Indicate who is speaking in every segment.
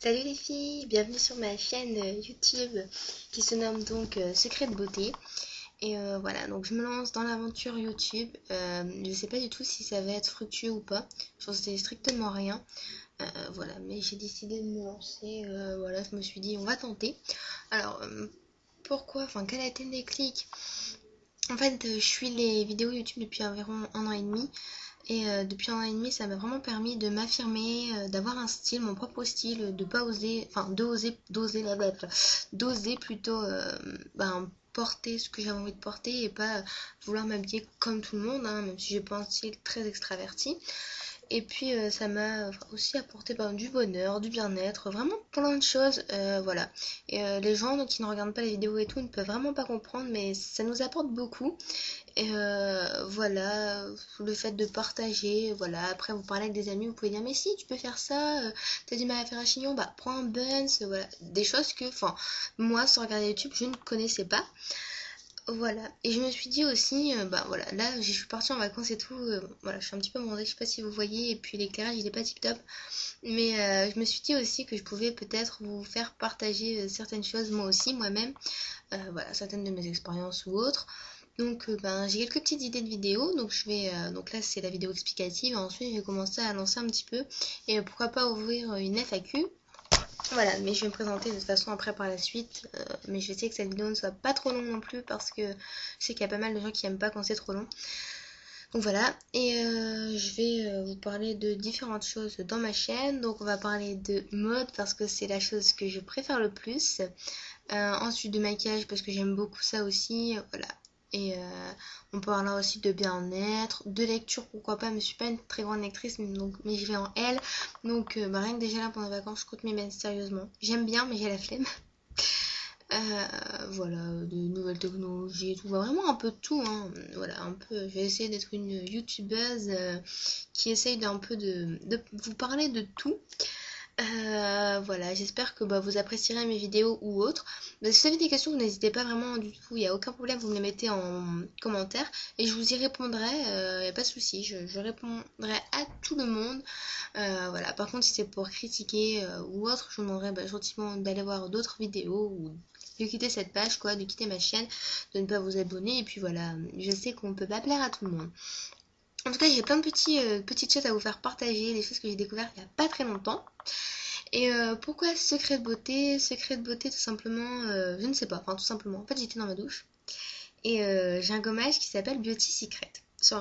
Speaker 1: Salut les filles, bienvenue sur ma chaîne YouTube qui se nomme donc Secret de beauté. Et voilà, donc je me lance dans l'aventure YouTube. Je sais pas du tout si ça va être fructueux ou pas. J'en sais strictement rien. Voilà, mais j'ai décidé de me lancer. Voilà, je me suis dit on va tenter. Alors pourquoi, enfin quel a été le déclic? En fait, je suis les vidéos YouTube depuis environ un an et demi. Et depuis un an et demi, ça m'a vraiment permis de m'affirmer, d'avoir un style, mon propre style, de pas oser, enfin d'oser plutôt porter ce que j'avais envie de porter et pas vouloir m'habiller comme tout le monde, hein, même si j'ai pas un style très extraverti. Et puis ça m'a aussi apporté du bonheur, du bien-être, vraiment plein de choses, voilà. Et les gens donc, qui ne regardent pas les vidéos et tout ne peuvent vraiment pas comprendre, mais ça nous apporte beaucoup. Et voilà, le fait de partager, voilà. Après, vous parlez avec des amis, vous pouvez dire, mais si, tu peux faire ça, t'as du mal à faire un chignon, bah prends un buns, voilà. Des choses que, enfin, moi, sans regarder YouTube, je ne connaissais pas. Voilà, et je me suis dit aussi, bah voilà, là je suis partie en vacances et tout, voilà, je suis un petit peu bronzée, je sais pas si vous voyez, et puis l'éclairage il est pas tip top, mais je me suis dit aussi que je pouvais peut-être vous faire partager certaines choses moi aussi, moi-même, voilà, certaines de mes expériences ou autres. Donc j'ai quelques petites idées de vidéos, donc je vais, donc là c'est la vidéo explicative, et ensuite je vais commencer à lancer un petit peu, et pourquoi pas ouvrir une FAQ. Voilà, mais je vais me présenter de toute façon après par la suite. Mais je vais essayer que cette vidéo ne soit pas trop longue non plus parce que je sais qu'il y a pas mal de gens qui aiment pas quand c'est trop long. Donc voilà, et je vais vous parler de différentes choses dans ma chaîne. Donc on va parler de mode parce que c'est la chose que je préfère le plus. Ensuite de maquillage parce que j'aime beaucoup ça aussi. Voilà. Et on parlera aussi de bien-être, de lecture, pourquoi pas, mais je suis pas une très grande lectrice, mais je vais en L. Donc rien que déjà là pendant les vacances, je compte m'y mettre sérieusement. J'aime bien, mais j'ai la flemme. Voilà, de nouvelles technologies et tout. Vraiment un peu de tout, hein. Voilà, un peu. Je vais essayer d'être une youtubeuse qui essaye d'un peu de vous parler de tout. Voilà, j'espère que vous apprécierez mes vidéos ou autres. Si vous avez des questions, vous n'hésitez pas vraiment du tout, il n'y a aucun problème, vous me les mettez en commentaire et je vous y répondrai, il n'y a pas de souci, je répondrai à tout le monde. Voilà, par contre, si c'est pour critiquer ou autre, je vous demanderai gentiment d'aller voir d'autres vidéos ou de quitter cette page, quoi, de quitter ma chaîne, de ne pas vous abonner et puis voilà, je sais qu'on ne peut pas plaire à tout le monde. En tout cas, j'ai plein de petites choses à vous faire partager, des choses que j'ai découvertes il n'y a pas très longtemps. Et pourquoi secret de beauté? Secret de beauté, tout simplement, je ne sais pas, enfin tout simplement. En fait, j'étais dans ma douche et j'ai un gommage qui s'appelle Beauty Secret. J'ai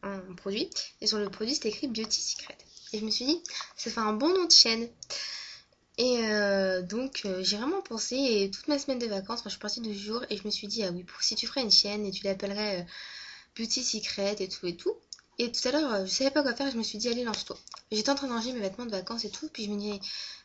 Speaker 1: un produit et sur le produit, c'est écrit Beauty Secret. Et je me suis dit, ça fait un bon nom de chaîne. Et j'ai vraiment pensé, et toute ma semaine de vacances, moi je suis partie 2 jours, et je me suis dit, ah oui, si tu ferais une chaîne et tu l'appellerais Beauty Secret et tout et tout. Et tout à l'heure, je savais pas quoi faire, je me suis dit, allez, lance-toi. J'étais en train de ranger mes vêtements de vacances et tout, puis je me dis,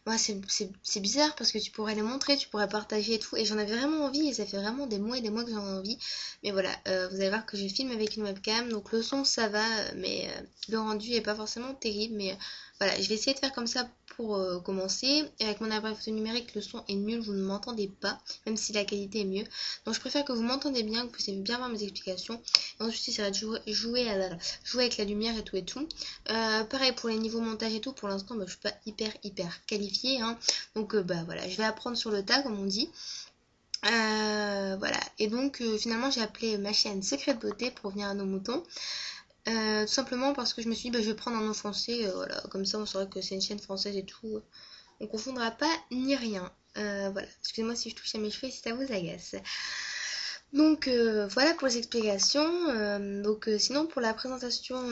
Speaker 1: ouais, c'est bizarre parce que tu pourrais les montrer, tu pourrais partager et tout. Et j'en avais vraiment envie, et ça fait vraiment des mois et des mois que j'en ai envie. Mais voilà, vous allez voir que je filme avec une webcam, donc le son ça va, mais le rendu est pas forcément terrible. Mais voilà, je vais essayer de faire comme ça pour commencer. Et avec mon appareil photo numérique, le son est nul, vous ne m'entendez pas, même si la qualité est mieux. Donc je préfère que vous m'entendez bien, que vous puissiez bien voir mes explications. Et ensuite, j'essaierai de jouer avec la lumière et tout et tout. Pareil pour les niveaux montage et tout, pour l'instant, je suis pas hyper qualifiée, hein. Donc voilà, je vais apprendre sur le tas, comme on dit. Voilà, et donc finalement j'ai appelé ma chaîne Secret de Beauté pour revenir à nos moutons. Tout simplement parce que je me suis dit je vais prendre un nom français, voilà, comme ça on saura que c'est une chaîne française et tout. On confondra pas ni rien. Voilà, excusez-moi si je touche à mes cheveux et si ça vous agace. Donc voilà pour les explications. Sinon pour la présentation,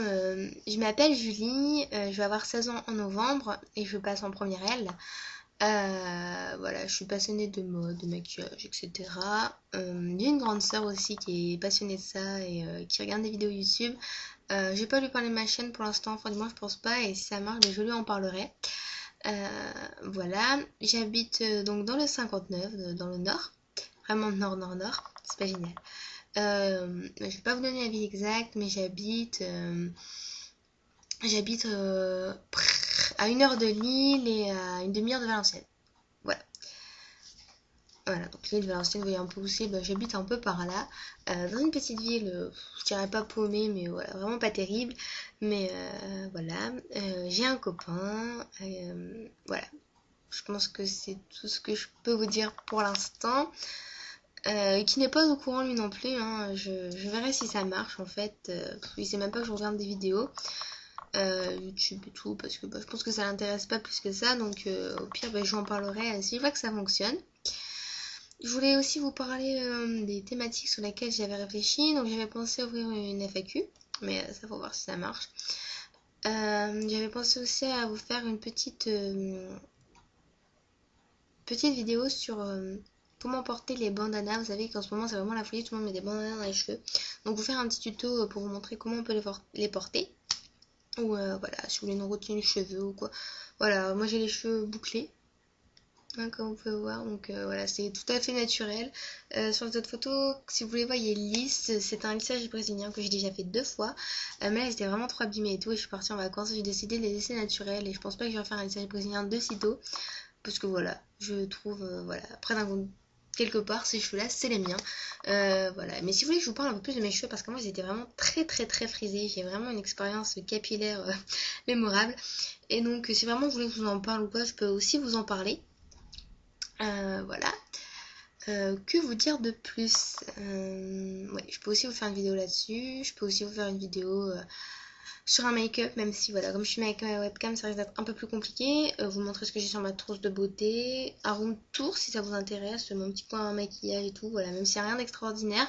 Speaker 1: je m'appelle Julie, je vais avoir 16 ans en novembre et je passe en première L. Voilà, je suis passionnée de mode, de maquillage, etc. J'ai une grande sœur aussi qui est passionnée de ça et qui regarde des vidéos YouTube. Je vais pas lui parler de ma chaîne pour l'instant, enfin du moins je pense pas, et si ça marche, je lui en parlerai. Voilà, j'habite donc dans le 59, dans le nord, vraiment nord, c'est pas génial. Je vais pas vous donner la ville exacte, mais j'habite à 1 heure de Lille et à une demi-heure de Valenciennes. Voilà. Voilà, donc Lille, Valenciennes, vous voyez un peu où c'est, j'habite un peu par là, dans une petite ville, je dirais pas paumée, mais voilà, vraiment pas terrible, mais voilà, j'ai un copain, voilà, je pense que c'est tout ce que je peux vous dire pour l'instant. Qui n'est pas au courant lui non plus, hein. Je verrai si ça marche en fait. Il sait même pas que je regarde des vidéos. YouTube et tout, parce que je pense que ça l'intéresse pas plus que ça, donc au pire je lui en parlerai si je vois que ça fonctionne. Je voulais aussi vous parler des thématiques sur lesquelles j'avais réfléchi, donc j'avais pensé ouvrir une FAQ, mais ça faut voir si ça marche. J'avais pensé aussi à vous faire une petite vidéo sur comment porter les bandanas. Vous savez qu'en ce moment c'est vraiment la folie, tout le monde met des bandanas dans les cheveux, donc vous faire un petit tuto pour vous montrer comment on peut les porter. Ou voilà, si vous voulez une routine cheveux ou quoi. Voilà, moi j'ai les cheveux bouclés, hein, comme vous pouvez voir, donc voilà, c'est tout à fait naturel. Sur les autres photos, si vous les voyez lisses, c'est un lissage brésilien que j'ai déjà fait 2 fois. Mais là, c'était vraiment trop abîmé et tout, et je suis partie en vacances, j'ai décidé de les laisser naturels, et je pense pas que je vais faire un lissage brésilien de sitôt, parce que voilà, je trouve, voilà, après d'un quelque part ces cheveux là c'est les miens, voilà. Mais si vous voulez que je vous parle un peu plus de mes cheveux, parce que moi ils étaient vraiment très très très frisés, j'ai vraiment une expérience capillaire mémorable, et donc si vraiment vous voulez que je vous en parle ou quoi, je peux aussi vous en parler. Voilà. Que vous dire de plus, ouais, je peux aussi vous faire une vidéo là-dessus, je peux aussi vous faire une vidéo sur un make-up, même si voilà, comme je suis make-up à webcam, ça risque d'être un peu plus compliqué. Vous montrer ce que j'ai sur ma trousse de beauté, un room tour si ça vous intéresse, mon petit coin maquillage et tout, voilà, même s'il n'y a rien d'extraordinaire.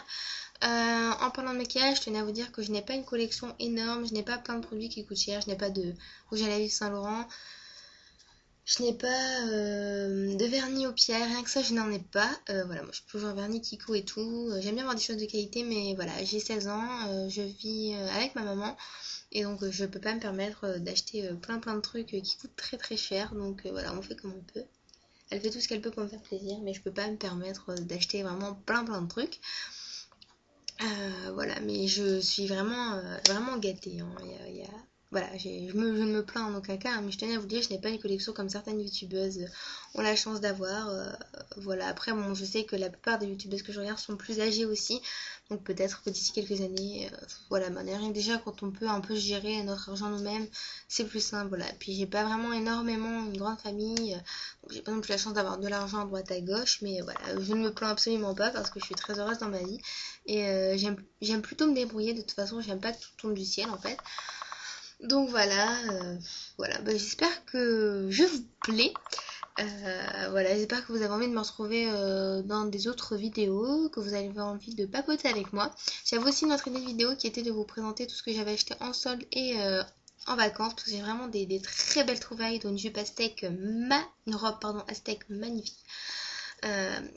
Speaker 1: En parlant de maquillage, je tenais à vous dire que je n'ai pas une collection énorme, je n'ai pas plein de produits qui coûtent cher, je n'ai pas de rouge à lèvres Saint Laurent, je n'ai pas de vernis au pierre, rien que ça je n'en ai pas. Voilà, moi je peux toujours un vernis Kiko et tout. J'aime bien avoir des choses de qualité, mais voilà, j'ai 16 ans, je vis avec ma maman, et donc je peux pas me permettre d'acheter plein de trucs qui coûtent très très cher. Donc voilà, on fait comme on peut. Elle fait tout ce qu'elle peut pour me faire plaisir, mais je peux pas me permettre d'acheter vraiment plein de trucs. Voilà, mais je suis vraiment gâtée, hein. Voilà, je ne me plains en aucun cas, hein, mais je tenais à vous dire, je n'ai pas une collection comme certaines youtubeuses ont la chance d'avoir. Voilà, après, bon, je sais que la plupart des youtubeuses que je regarde sont plus âgées aussi, donc peut-être que d'ici quelques années, voilà, mais rien que déjà quand on peut un peu gérer notre argent nous-mêmes, c'est plus simple, voilà. Puis j'ai pas vraiment énormément une grande famille, donc j'ai pas non plus la chance d'avoir de l'argent à droite à gauche, mais voilà, je ne me plains absolument pas parce que je suis très heureuse dans ma vie. Et j'aime plutôt me débrouiller, de toute façon j'aime pas que tout tombe du ciel en fait. Donc voilà, voilà, bah, j'espère que je vous plais. Voilà, j'espère que vous avez envie de me retrouver dans des autres vidéos, que vous avez envie de papoter avec moi. J'avais aussi une autre idée de vidéo qui était de vous présenter tout ce que j'avais acheté en solde et en vacances, parce que j'ai vraiment des très belles trouvailles, dont une jupe aztèque, une robe pardon aztèque magnifique.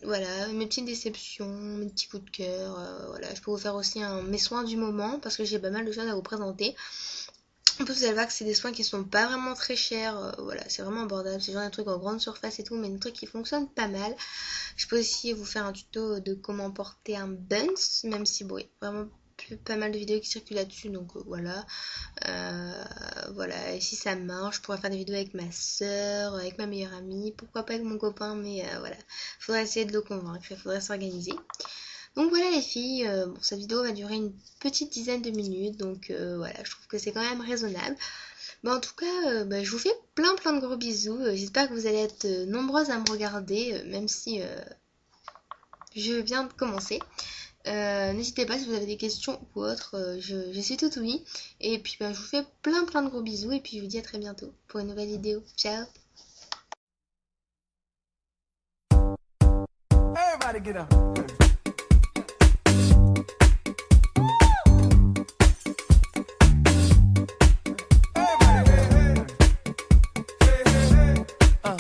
Speaker 1: Voilà, mes petites déceptions, mes petits coups de cœur, voilà, je peux vous faire aussi mes soins du moment, parce que j'ai pas mal de choses à vous présenter. En plus, vous allez voir que c'est des soins qui sont pas vraiment très chers, voilà, c'est vraiment abordable, c'est genre des trucs en grande surface et tout, mais des trucs qui fonctionnent pas mal. Je peux aussi vous faire un tuto de comment porter un buns, même si bon, il y a vraiment pas mal de vidéos qui circulent là-dessus, donc voilà. Voilà, et si ça marche, je pourrais faire des vidéos avec ma soeur, avec ma meilleure amie, pourquoi pas avec mon copain, mais voilà, faudrait essayer de le convaincre, il faudrait s'organiser. Donc voilà les filles, bon, cette vidéo va durer une petite dizaine de minutes, donc voilà, je trouve que c'est quand même raisonnable. Bah, en tout cas, je vous fais plein de gros bisous, j'espère que vous allez être nombreuses à me regarder, même si je viens de commencer. N'hésitez pas si vous avez des questions ou autres, je suis tout oui. Et puis je vous fais plein de gros bisous, et puis je vous dis à très bientôt pour une nouvelle vidéo. Ciao.
Speaker 2: Everybody get up.